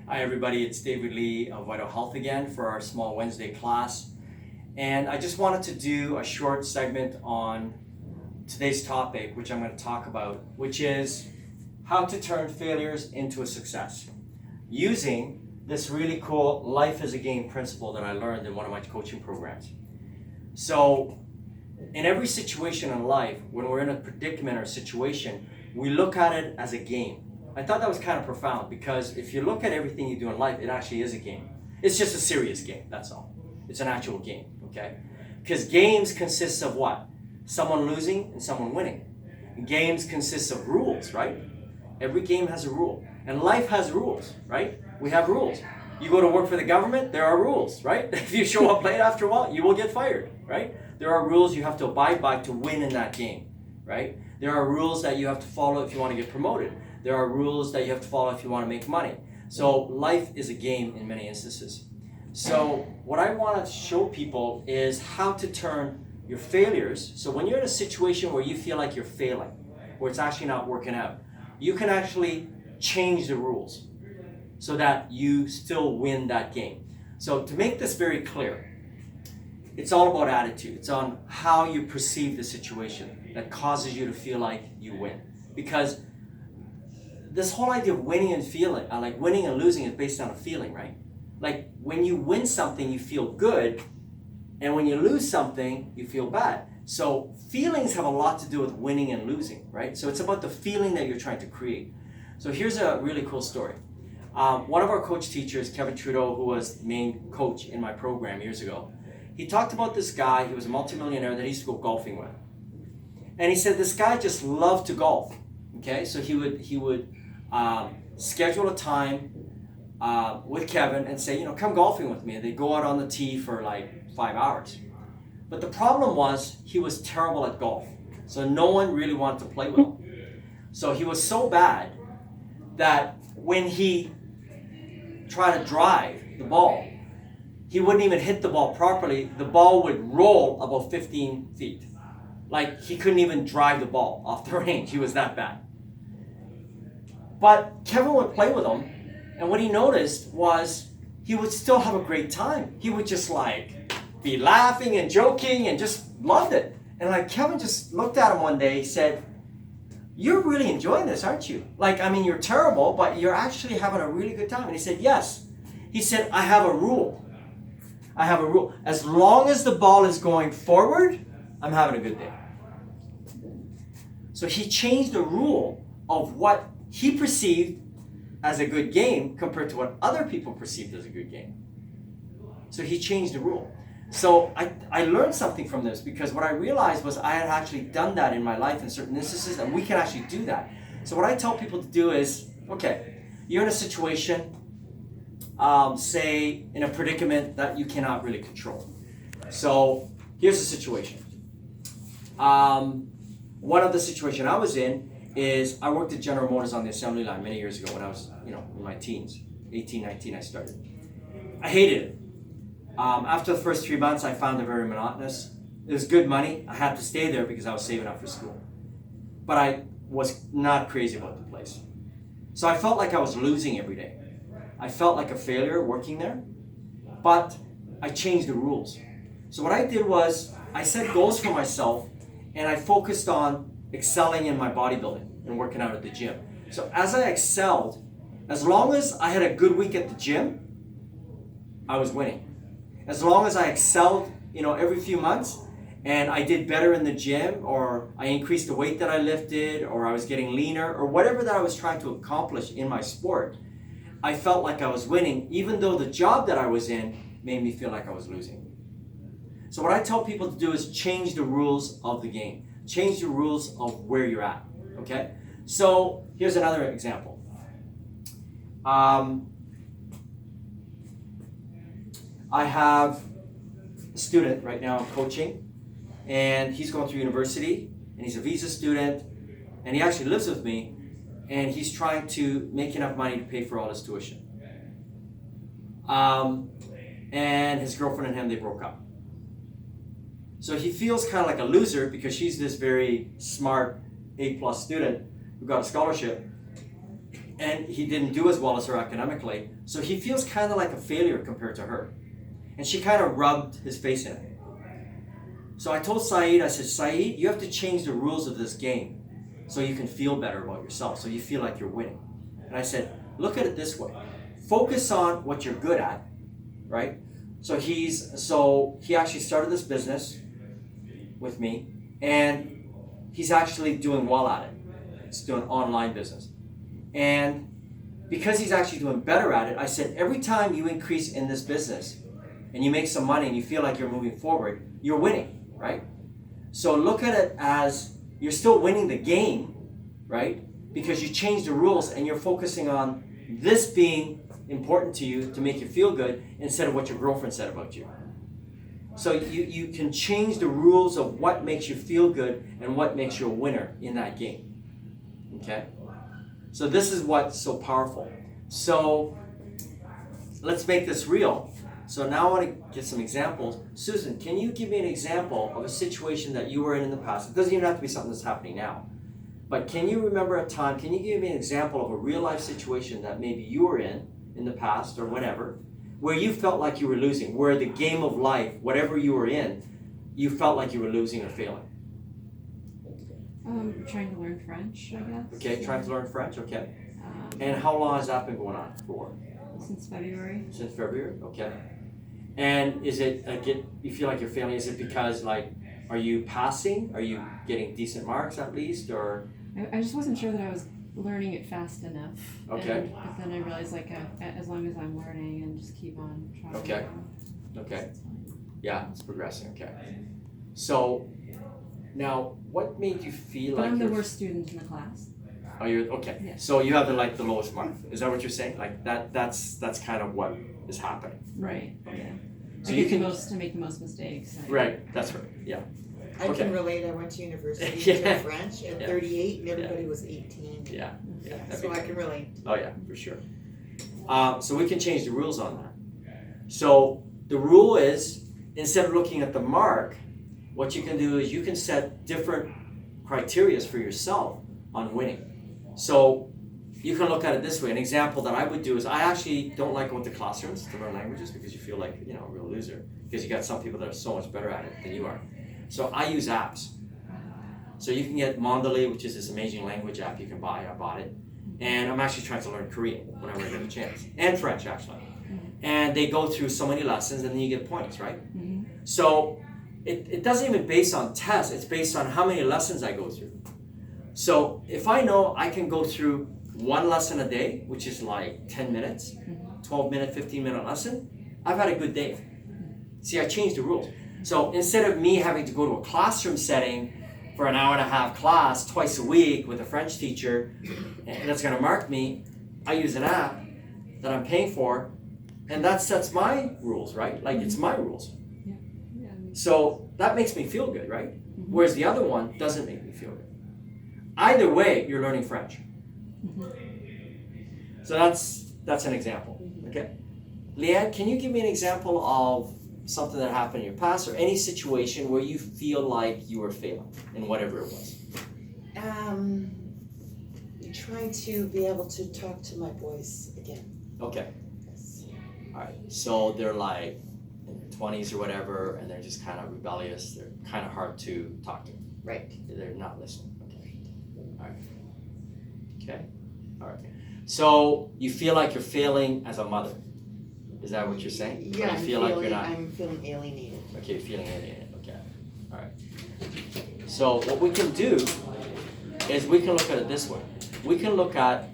Hi everybody, it's David Lee of Vital Health again for our small Wednesday class. And I just wanted to do a short segment on today's topic, which I'm going to talk about, which is how to turn failures into a success using this really cool life is a game principle that I learned in one of my coaching programs. So in every situation in life, when we're in a predicament or a situation, we look at it as a game. I thought that was kind of profound because if you look at everything you do in life, it actually is a game. It's just a serious game, that's all. It's an actual game, okay? Because games consist of what? Someone losing and someone winning. Games consist of rules, right? Every game has a rule. And life has rules, right? We have rules. You go to work for the government, there are rules, right? If you show up late after a while, you will get fired, right? There are rules you have to abide by to win in that game, right? There are rules that you have to follow if you want to get promoted. There are rules that you have to follow if you want to make money. So life is a game in many instances. So what I want to show people is how to turn your failures. So when you're in a situation where you feel like you're failing, where it's actually not working out, you can actually change the rules so that you still win that game. So to make this very clear, it's all about attitude. It's on how you perceive the situation that causes you to feel like you win. Because this whole idea of winning and feeling, like winning and losing is based on a feeling, right? Like when you win something, you feel good, and when you lose something, you feel bad. So feelings have a lot to do with winning and losing, right? So it's about the feeling that you're trying to create. So here's a really cool story. One of our coach teachers, Kevin Trudeau, who was the main coach in my program years ago, he talked about this guy. He was a multimillionaire that he used to go golfing with. And he said this guy just loved to golf. Okay, so he would schedule a time with Kevin and say, come golfing with me. And they'd go out on the tee for like 5 hours. But the problem was he was terrible at golf. So no one really wanted to play with him. So he was so bad that when he tried to drive the ball, he wouldn't even hit the ball properly. The ball would roll about 15 feet. Like he couldn't even drive the ball off the range. He was that bad. But Kevin would play with him, and what he noticed was he would still have a great time. He would just like be laughing and joking and just loved it. And like Kevin just looked at him one day, he said, "You're really enjoying this, aren't you? Like, I mean, you're terrible, but you're actually having a really good time." And he said, "Yes." He said, "I have a rule. I have a rule. As long as the ball is going forward, I'm having a good day." So he changed the rule of what he perceived as a good game compared to what other people perceived as a good game. So he changed the rule. So I learned something from this because what I realized was I had actually done that in my life in certain instances, and we can actually do that. So what I tell people to do is, okay, you're in a situation, say in a predicament that you cannot really control. So here's the situation. One of the situation I was in is I worked at General Motors on the assembly line many years ago when I was, in my teens, 18, 19 I started. I hated it. After the first 3 months, I found it very monotonous. It was good money. I had to stay there because I was saving up for school. But I was not crazy about the place. So I felt like I was losing every day. I felt like a failure working there, but I changed the rules. So what I did was I set goals for myself, and I focused on excelling in my bodybuilding and working out at the gym. So as I excelled, as long as I had a good week at the gym, I was winning. As long as I excelled, every few months, and I did better in the gym, or I increased the weight that I lifted, or I was getting leaner, or whatever that I was trying to accomplish in my sport, I felt like I was winning, even though the job that I was in made me feel like I was losing. So what I tell people to do is change the rules of the game. Change the rules of where you're at, okay? So here's another example. I have a student right now I'm coaching, and he's going through university, and he's a visa student, and he actually lives with me, and he's trying to make enough money to pay for all his tuition. And his girlfriend and him, they broke up. So he feels kind of like a loser because she's this very smart A+ student who got a scholarship. and he didn't do as well as her academically, so he feels kind of like a failure compared to her. And she kind of rubbed his face in it. So I told Saeed, I said, Saeed, you have to change the rules of this game so you can feel better about yourself, so you feel like you're winning. And I said, look at it this way. Focus on what you're good at, right? So he actually started this business with me, and he's actually doing well at it. He's doing online business. And because he's actually doing better at it, I said, every time you increase in this business and you make some money and you feel like you're moving forward, you're winning, right? So look at it as you're still winning the game, right? Because you changed the rules and you're focusing on this being important to you to make you feel good instead of what your girlfriend said about you. So you can change the rules of what makes you feel good and what makes you a winner in that game. Okay? So this is what's so powerful. So let's make this real. So now I want to get some examples. Susan, can you give me an example of a situation that you were in the past? It doesn't even have to be something that's happening now. But can you remember a time, can you give me an example of a real life situation that maybe you were in the past or whatever, where you felt like you were losing, where the game of life, whatever you were in, you felt like you were losing or failing? Trying to learn French, I guess. Okay, trying to learn French, okay. And how long has that been going on for? Since February. Since February, okay. And is it, you feel like you're failing, is it because are you passing? Are you getting decent marks at least, or? I just wasn't sure that I was learning it fast enough. Okay. But then I realized as long as I'm learning and just keep on trying. Okay. Okay. Yeah, it's progressing, okay. So, now, what made you feel like I'm the worst student in the class. Oh, you're, okay. Yeah. So you have the lowest mark. Is that what you're saying? Like that's kind of what is happening. Right, Okay. yeah. So I you get can, to make the most mistakes. right, that's right, yeah. I Okay. can relate. I went to university Yeah. to French at Yeah. 38 and everybody was 18. Yeah, yeah. that'd So be I good. can relate. Oh yeah, for sure. So we can change the rules on that. So the rule is, instead of looking at the mark, what you can do is you can set different criterias for yourself on winning. So you can look at it this way. An example that I would do is I actually don't like going to classrooms to learn languages because you feel like, a real loser, because you got some people that are so much better at it than you are. So I use apps. So you can get Mondly, which is this amazing language app you can buy. I bought it. And I'm actually trying to learn Korean whenever I get a chance. And French, actually. And they go through so many lessons and then you get points, right? Mm-hmm. So it doesn't even based on tests. It's based on how many lessons I go through. So if I know I can go through one lesson a day, which is like 10 minutes, 12-minute, 15-minute lesson, I've had a good day. See, I changed the rules. So instead of me having to go to a classroom setting for an hour and a half class twice a week with a French teacher and that's going to mark me, I use an app that I'm paying for, and that sets my rules, right? Like it's my rules. Yeah. So that makes me feel good, right? Mm-hmm. Whereas the other one doesn't make me feel good. Either way, you're learning French. So that's an example. Okay. Leanne, can you give me an example of something that happened in your past or any situation where you feel like you were failing in whatever it was? Trying to be able to talk to my boys again. Okay. Yes. All right. So they're like in their 20s or whatever, and they're just kind of rebellious. They're kind of hard to talk to. Right. They're not listening. Okay. All right. Okay. All right. So you feel like you're failing as a mother. Is that what you're saying? Yeah, Or you feel like you're not. I'm feeling alienated. Okay, feeling alienated. Okay. All right. So what we can do is we can look at it this way. We can look at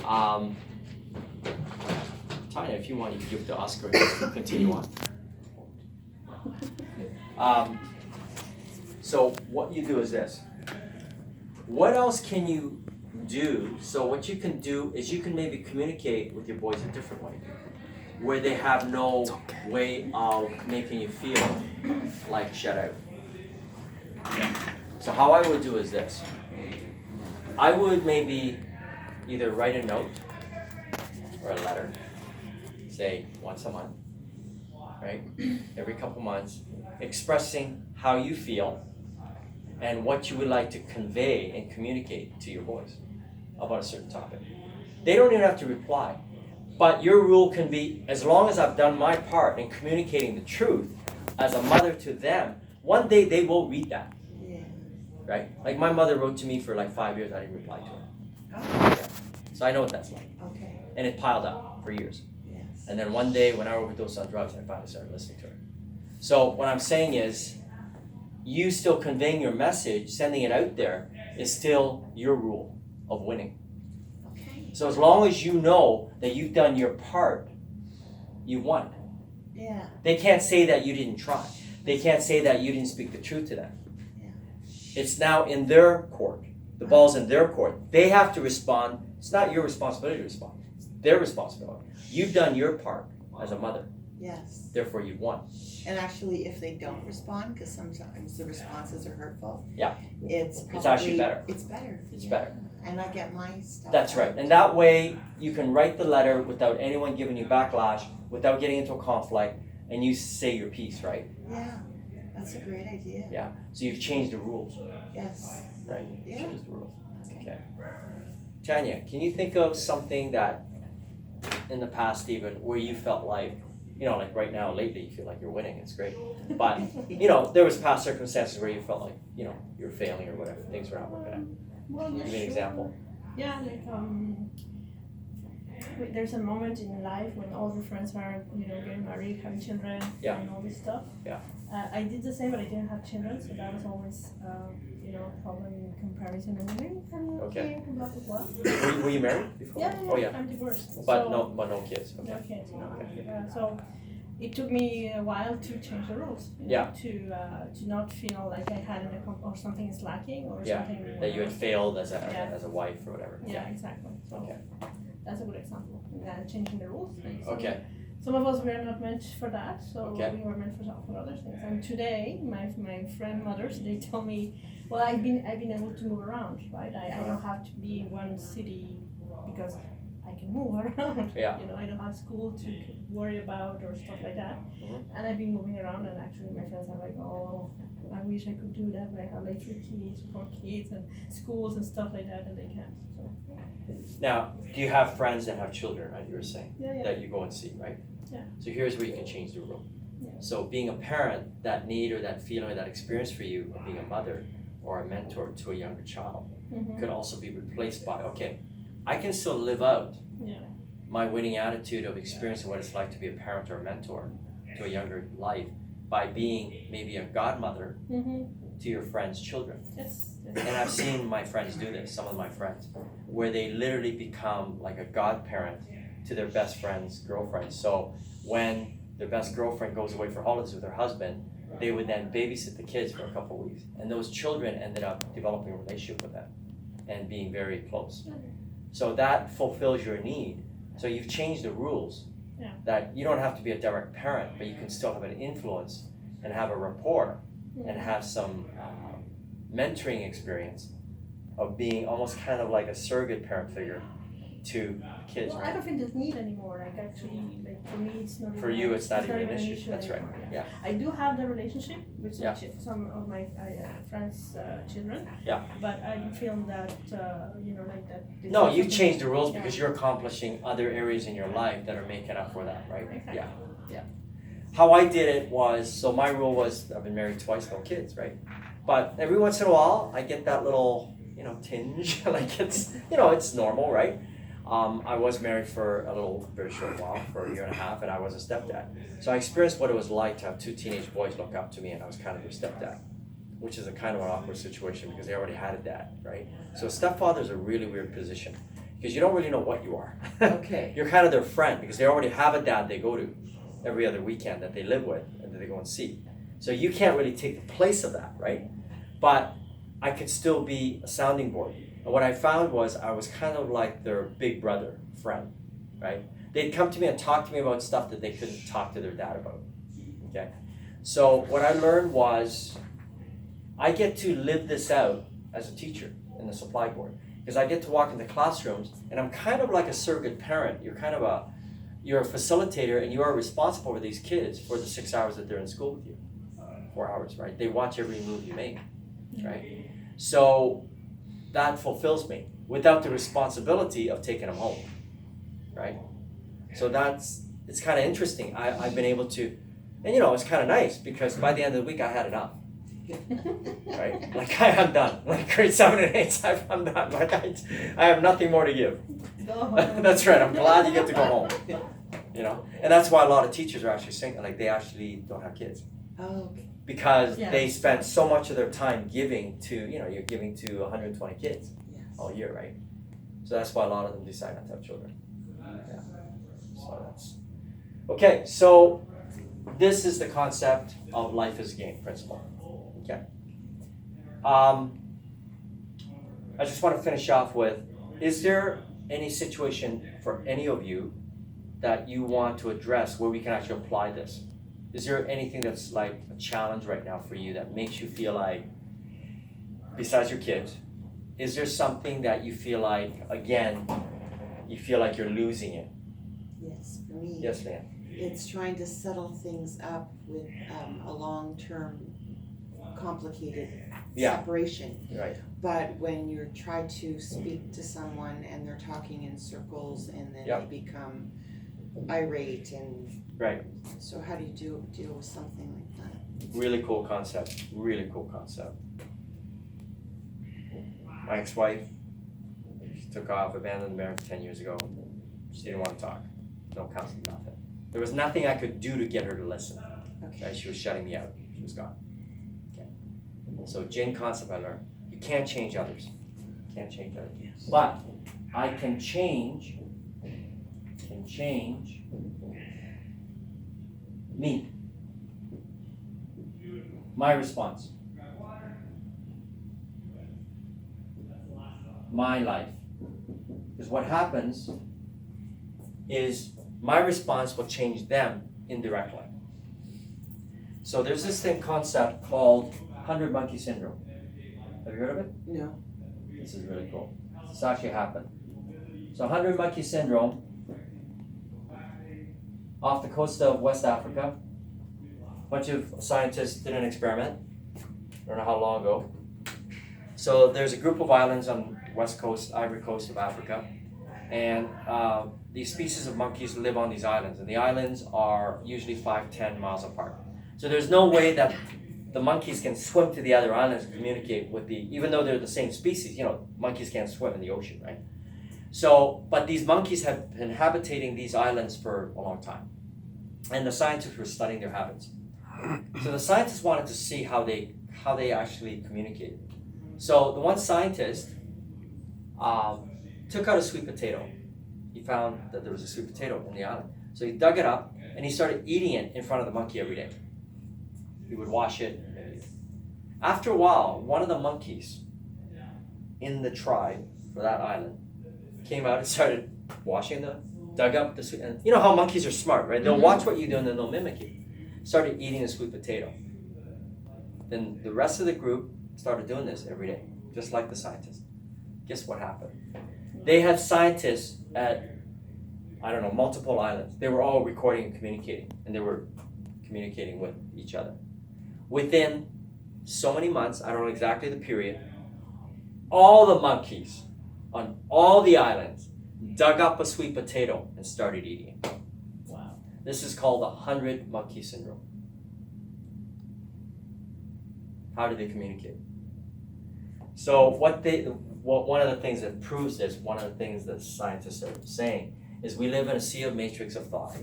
Tanya, if you want, you can give it to Oscar and continue on. So what you do is this. What else can you do? So what you can do is you can maybe communicate with your boys a different way, where they have no way of making you feel like shut out. So how I would do is this. I would maybe either write a note or a letter, say once a month, right? Every couple months, expressing how you feel and what you would like to convey and communicate to your boys about a certain topic. They don't even have to reply. But your rule can be, as long as I've done my part in communicating the truth as a mother to them, one day they will read that, Yeah. right? Like my mother wrote to me for like 5 years, I didn't reply to her. Oh, Yeah. So I know what that's like. okay, And it piled up for years. yes. And then one day when I overdosed on drugs, I finally started listening to her. So what I'm saying is, you still conveying your message, sending it out there, is still your rule of winning. Okay, So as long as you know that you've done your part, you won. yeah, They can't say that you didn't try. They can't say that you didn't speak the truth to them. Yeah. It's now in their court. The ball's in their court. They have to respond. It's not your responsibility to respond. It's their responsibility. You've done your part as a mother. yes. Therefore, you've won. And actually, if they don't respond, because sometimes the responses are hurtful. Yeah. It's probably. It's actually better. It's better. It's yeah. better. And I get my stuff. That's right. out. And that way, you can write the letter without anyone giving you backlash, without getting into a conflict, and you say your piece, right? Yeah, that's a great idea. Yeah. So you've changed the rules, Yes. right? You've Yeah. changed the rules. Okay. Okay. Tanya, can you think of something that in the past, Stephen, where you felt like, like right now, lately, you feel like you're winning, it's great. But, there was past circumstances where you felt like, you're failing or whatever, things were not working out. Well, Give me an sure. example. Yeah, like there's a moment in life when all your friends are, getting married, having children, Yeah. and all this stuff. Yeah. I did the same, but I didn't have children, so that was always, a problem in comparison. And I'm Okay. blah blah blah. Were you married before? Yeah, Oh, yeah. I'm divorced. But so, no kids. Okay. No kids, so it took me a while to change the rules. Yeah. To not feel like I had or something is lacking or Yeah, something. That you had failed as Yeah. a wife or whatever. Yeah, exactly. So Okay. that's a good example. Changing the rules. Like Okay. some of us were not meant for that, so Okay. we were meant for other things. And today, my friend mothers, they tell me, well, I've been able to move around, right? I don't have to be in one city because I can move around. Yeah. I don't have school to worry about or stuff like that. Mhm. And I've been moving around, and actually my friends are like, oh, I wish I could do that, but I have like 3 kids, 4 kids, and schools and stuff like that, and they can't. So Now, do you have friends that have children, right? You were saying yeah. that you go and see, right? Yeah. So here's where you can change the rule. Yeah. So being a parent, that need or that feeling or that experience for you of being a mother or a mentor to a younger child Mm-hmm. could also be replaced by, okay, I can still live out Yeah. my winning attitude of experiencing what it's like to be a parent or a mentor to a younger life by being maybe a godmother Mm-hmm. to your friends' children. Yes. And I've seen my friends do this, some of my friends, where they literally become like a godparent to their best friend's girlfriend. So when their best girlfriend goes away for holidays with her husband, they would then babysit the kids for a couple of weeks. And those children ended up developing a relationship with them and being very close. So that fulfills your need. So you've changed the rules. Yeah. That you don't have to be a direct parent, but you can still have an influence and have a rapport and have some mentoring experience of being almost kind of like a surrogate parent figure to kids, Well, I right? don't think there's need anymore. Like actually, like for me, it's not. For even- you, it's not even an issue. issue That's right. anymore, Yeah. I do have the relationship with Yeah. some of my friends' children. Yeah. But I feel that like that. there's No, not you've something- changed the rules Yeah. because you're accomplishing other areas in your life that are making up for that, right? Exactly. Yeah. Yeah. How I did it was, so my rule was, I've been married twice, no kids, right? But every once in a while, I get that little, tinge, like it's normal, right? I was married for a very short while, for 1.5 years, and I was a stepdad. So I experienced what it was like to have 2 teenage boys look up to me, and I was kind of their stepdad, which is a kind of an awkward situation because they already had a dad, right? So a stepfather is a really weird position because you don't really know what you are. Okay. You're kind of their friend because they already have a dad they go to every other weekend that they live with and that they go and see. So you can't really take the place of that, right? But I could still be a sounding board. And what I found was I was kind of like their big brother friend, right? They'd come to me and talk to me about stuff that they couldn't talk to their dad about, okay? So what I learned was I get to live this out as a teacher in the supply board because I get to walk into classrooms and I'm kind of like a surrogate parent. You're a facilitator and you are responsible for these kids for the 6 hours that they're in school with you. 4 hours, right? They watch every move you make, right? So that fulfills me without the responsibility of taking them home. right? So it's kind of interesting. I've been able to, and it's kind of nice because by the end of the week I had enough, right? Like I'm done. Like grade 7 and 8, I'm done. Like I have nothing more to give. Go home. That's right. I'm glad you get to go home. And that's why a lot of teachers are actually saying like they actually don't have kids Oh, okay. because Yeah. they spend so much of their time giving to you're giving to 120 kids Yes. all year, right? So that's why a lot of them decide not to have children. Yeah. So that's okay. So this is the concept of life as a game principle. Okay. I just want to finish off with: is there any situation for any of you that you want to address where we can actually apply this? Is there anything that's like a challenge right now for you that makes you feel like, besides your kids, is there something that you feel like, again, you feel like you're losing it? Yes, for me. Yes, ma'am. It's trying to settle things up with a long-term, complicated Yeah. separation. Right. But when you try to speak to someone and they're talking in circles and then Yep. they become irate, and Right. so how do you deal with something like that? Really cool concept. Really cool concept. My ex-wife, she took off, abandoned the marriage 10 years ago. She didn't want to talk. No counseling, nothing. There was nothing I could do to get her to listen. Okay. Right? She was shutting me out. She was gone. Okay. So Jane concept I learned. You can't change others. You can't change others. Yes. But I can change me. My response. My life. Because what happens is my response will change them indirectly. So there's this concept called 100 monkey syndrome. Have you heard of it? No. This is really cool. This actually happened. So 100 monkey syndrome, off the coast of West Africa, a bunch of scientists did an experiment. I don't know how long ago. So there's a group of islands on west coast, Ivory Coast of Africa, and these species of monkeys live on these islands, and the islands are usually 5-10 miles apart. So there's no way that the monkeys can swim to the other islands and communicate with even though they're the same species, monkeys can't swim in the ocean, right? So, but these monkeys have been habitating these islands for a long time, and the scientists were studying their habits. So the scientists wanted to see how they actually communicate. So the one scientist took out a sweet potato. He found that there was a sweet potato in the island. So he dug it up and he started eating it in front of the monkey every day. He would wash it. After a while, one of the monkeys in the tribe for that island came out and started dug up the sweet, and you know how monkeys are smart, right? They'll watch what you do and then they'll mimic you. Started eating the sweet potato. Then the rest of the group started doing this every day, just like the scientists. Guess what happened? They had scientists at, multiple islands. They were all recording and communicating, and they were communicating with each other. Within so many months, I don't know exactly the period, all the monkeys on all the islands dug up a sweet potato and started eating it. Wow. This is called the 100 monkey syndrome. How do they communicate? So one of the things that proves this, one of the things that scientists are saying, is we live in a sea of matrix of thought.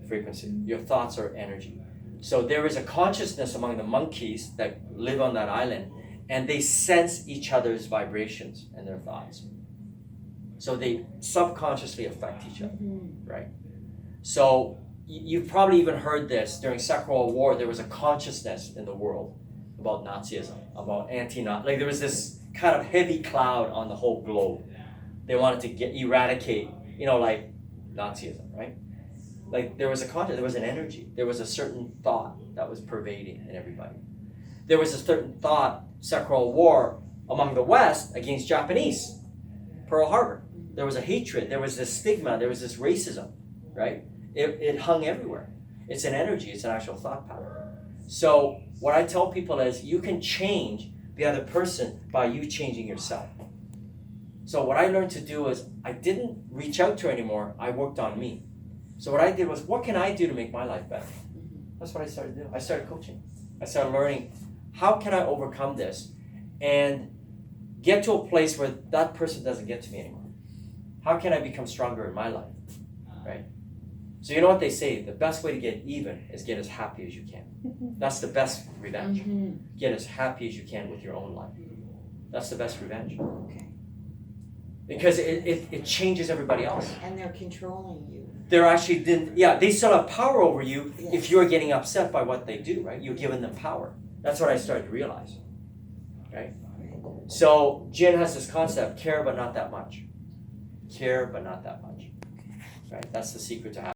Frequency. Your thoughts are energy. So there is a consciousness among the monkeys that live on that island, and they sense each other's vibrations and their thoughts. So they subconsciously affect each other, right? So you've probably even heard this during Second World War. There was a consciousness in the world about Nazism, about anti-Nazi. Like there was this kind of heavy cloud on the whole globe. They wanted to eradicate, like Nazism, right? Like there was there was an energy. There was a certain thought that was pervading in everybody. There was a certain thought, Second World War, among the West against Japanese, Pearl Harbor. There was a hatred. There was this stigma. There was this racism, right? It hung everywhere. It's an energy. It's an actual thought pattern. So what I tell people is you can change the other person by you changing yourself. So what I learned to do is I didn't reach out to her anymore. I worked on me. So what I did was, what can I do to make my life better? That's what I started doing. I started coaching. I started learning, how can I overcome this and get to a place where that person doesn't get to me anymore? How can I become stronger in my life, right? So you know what they say, the best way to get even is get as happy as you can. That's the best revenge. Get as happy as you can with your own life. That's the best revenge. Okay. Because it changes everybody else. And they're controlling you. They're actually, they still have power over you Yes. if you're getting upset by what they do, right? You're giving them power. That's what I started to realize, right? So Jen has this concept, care but not that much. Care but not that much, right? That's the secret to happiness.